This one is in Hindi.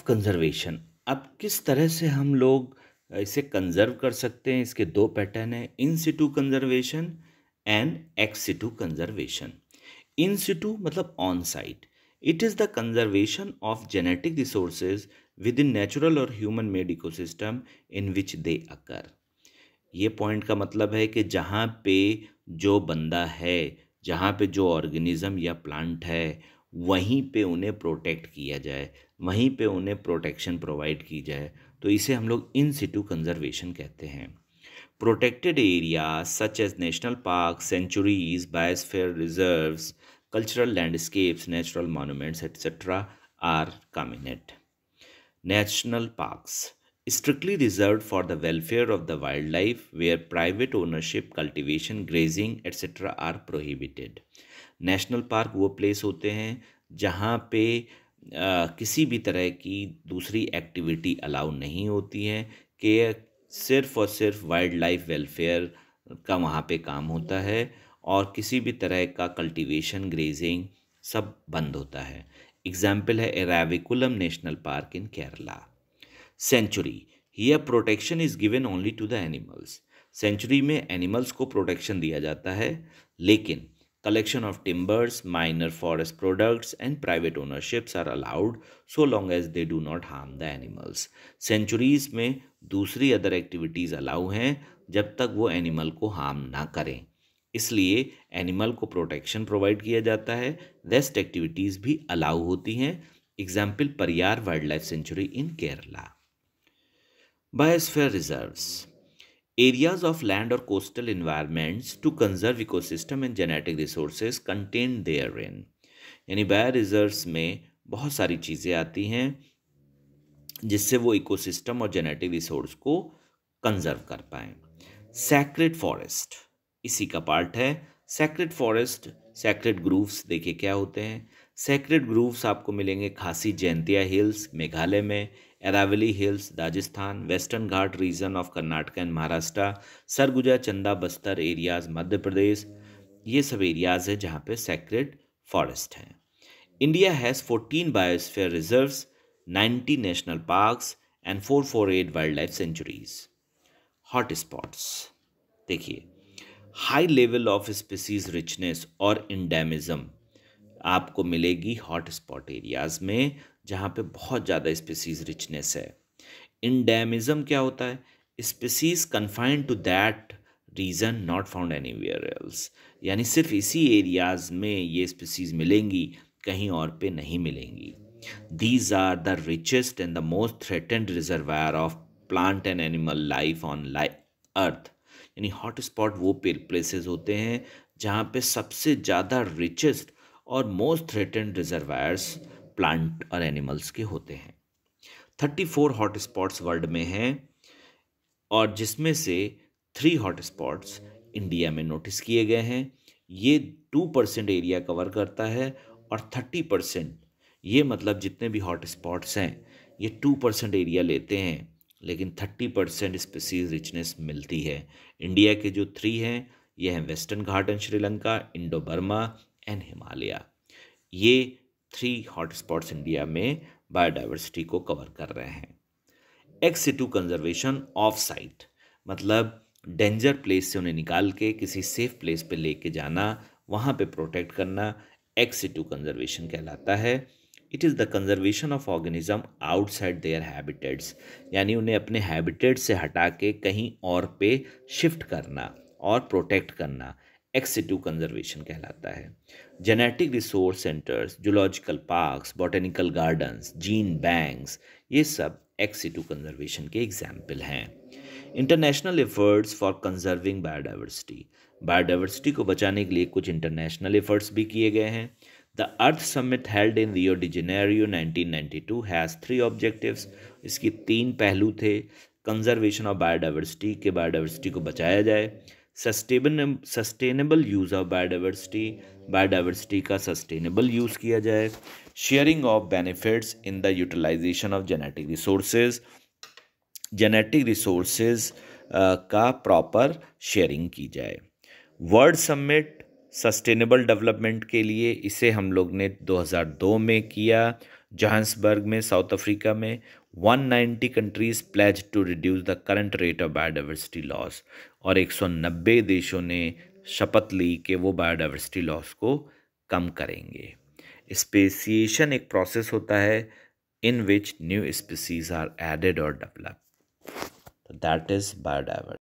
कंजर्वेशन। अब किस तरह से हम लोग इसे कंजर्व कर सकते हैं, इसके दो पैटर्न हैं, in situ conservation and ex situ conservation. In situ मतलब on site. It is the conservation of genetic resources within natural और human made ecosystem in which they occur. ये पॉइंट का मतलब है कि जहाँ पे जो बंदा है, जहाँ पे जो ऑर्गेनिज्म या प्लांट है, वहीं पे उन्हें प्रोटेक्ट किया जाए, वहीं पे उन्हें प्रोटेक्शन प्रोवाइड की जाए, तो इसे हम लोग इन सिटू कंजर्वेशन कहते हैं। Protected area such as national park, sanctuaries, biosphere reserves, cultural landscapes, natural monuments, etc. are come in it. National parks strictly reserved for the welfare of the wildlife where private ownership, cultivation, grazing, etc. are prohibited. National park वो प्लेस होते हैं जहाँ पे किसी भी तरह की दूसरी एक्टिविटी अलाउ नहीं होती है, कि सिर्फ और सिर्फ वाइल्ड लाइफ वेलफेयर का वहाँ पे काम होता है और किसी भी तरह का कल्टीवेशन, ग्रेजिंग सब बंद होता है। एग्जाम्पल है Eravikulam national park in Kerala. Sanctuary, here protection is given only to the animals. Sanctuary में एनिमल्स को प्रोटेक्शन दिया जाता है, लेकिन collection of timbers, minor forest products and private ownerships are allowed so long as they do not harm the animals. Sanctuaries में दूसरी अदर एक्टिविटीज़ अलाउ हैं जब तक वो एनिमल को हार्म ना करें, इसलिए एनिमल को प्रोटेक्शन प्रोवाइड किया जाता है। रेस्ट एक्टिविटीज़ भी अलाउ होती हैं। Example Pariyar wild life sanctuary in Kerala. Biosphere reserves, areas of land or coastal environments to conserve ecosystem and genetic resources contained therein। यानी बायो रिजर्व्स में बहुत सारी चीज़ें आती हैं जिससे वो इकोसिस्टम और जेनेटिक रिसोर्स को कंजर्व कर पाएँ। सैक्रेड फॉरेस्ट इसी का पार्ट है। सैक्रेड फॉरेस्ट, सैक्रेड ग्रूव्स देखिए क्या होते हैं। सैक्रेड ग्रूव्स आपको मिलेंगे खासी जयंतिया हिल्स मेघालय में, Aravalli hills Rajasthan, western Ghat region of Karnataka and Maharashtra, Sarguja Chanda Bastar areas Madhya Pradesh. ये सब एरियाज है जहाँ पे सैक्रेड फॉरेस्ट हैं। India has 14 biosphere reserves, 90 national parks and 448 wild life sanctuaries. Hot spots देखिए, high level of species richness और इंडेमिज्म आपको मिलेगी हॉट स्पॉट एरियाज में जहाँ पे बहुत ज़्यादा स्पीसीज रिचनेस है। इंडेमिज्म क्या होता है? Species confined to that region not found anywhere else, यानी सिर्फ इसी एरियाज में ये स्पीसीज मिलेंगी, कहीं और पे नहीं मिलेंगी। These are the richest and the most threatened reservoir of plant and animal life on earth. यानी हॉट स्पॉट वो प्लेसेस होते हैं जहाँ पे सबसे ज़्यादा रिचेस्ट और मोस्ट थ्रेटेंड रिजर्वायर्स प्लांट और एनिमल्स के होते हैं। 34 हॉट स्पॉट्स वर्ल्ड में हैं और जिसमें से 3 हॉट स्पॉट्स इंडिया में नोटिस किए गए हैं। ये 2% एरिया कवर करता है और 30%, ये मतलब जितने भी हॉट स्पॉट्स हैं ये 2% एरिया लेते हैं, लेकिन 30% स्पीसीज रिचनेस मिलती है। इंडिया के जो 3 हैं ये हैं western Ghat and Sri Lanka, Indo Burma and Himalaya. ये 3 हॉट स्पॉट्स इंडिया में बायोडाइवर्सिटी को कवर कर रहे हैं। X situ conservation of site मतलब डेंजर प्लेस से उन्हें निकाल के किसी सेफ प्लेस पे लेके जाना, वहाँ पे प्रोटेक्ट करना एक्स सिटू कंजर्वेशन कहलाता है। It is the conservation of organism outside there habitats, यानी उन्हें अपने हैबिटेट से हटा के कहीं और पे शिफ्ट करना और प्रोटेक्ट करना एक्स सिटू कंजर्वेशन कहलाता है। Genetic resource centres, zoological parks, botanical gardens, gene banks, ये सब एक्स सिटू कंजर्वेशन के एग्जाम्पल हैं। International efforts for conserving biodiversity, biodiversity को बचाने के लिए कुछ इंटरनेशनल एफर्ट्स भी किए गए हैं। The earth summit held in Rio de Janeiro 1992 has 3 objectives. इसकी 3 पहलू थे। कंजर्वेशन ऑफ बायोडाइवर्सिटी, के बायोडाइवर्सिटी को बचाया जाए। Sustainable use of biodiversity, biodiversity का सस्टेनेबल यूज़ किया जाए। Sharing of benefits in the utilisation of genetic resources, genetic resources का प्रॉपर शेयरिंग की जाए। वर्ल्ड समिट सस्टेनेबल डेवलपमेंट के लिए इसे हम लोग ने 2002 में किया, जोहान्सबर्ग में साउथ अफ्रीका में 190 countries pledge to reduce the current rate of biodiversity loss, और 190 देशों ने शपथ ली कि वो बायोडाइवर्सिटी लॉस को कम करेंगे। स्पेसिएशन एक प्रोसेस होता है in which new species are added or developed. So that is biodiversity.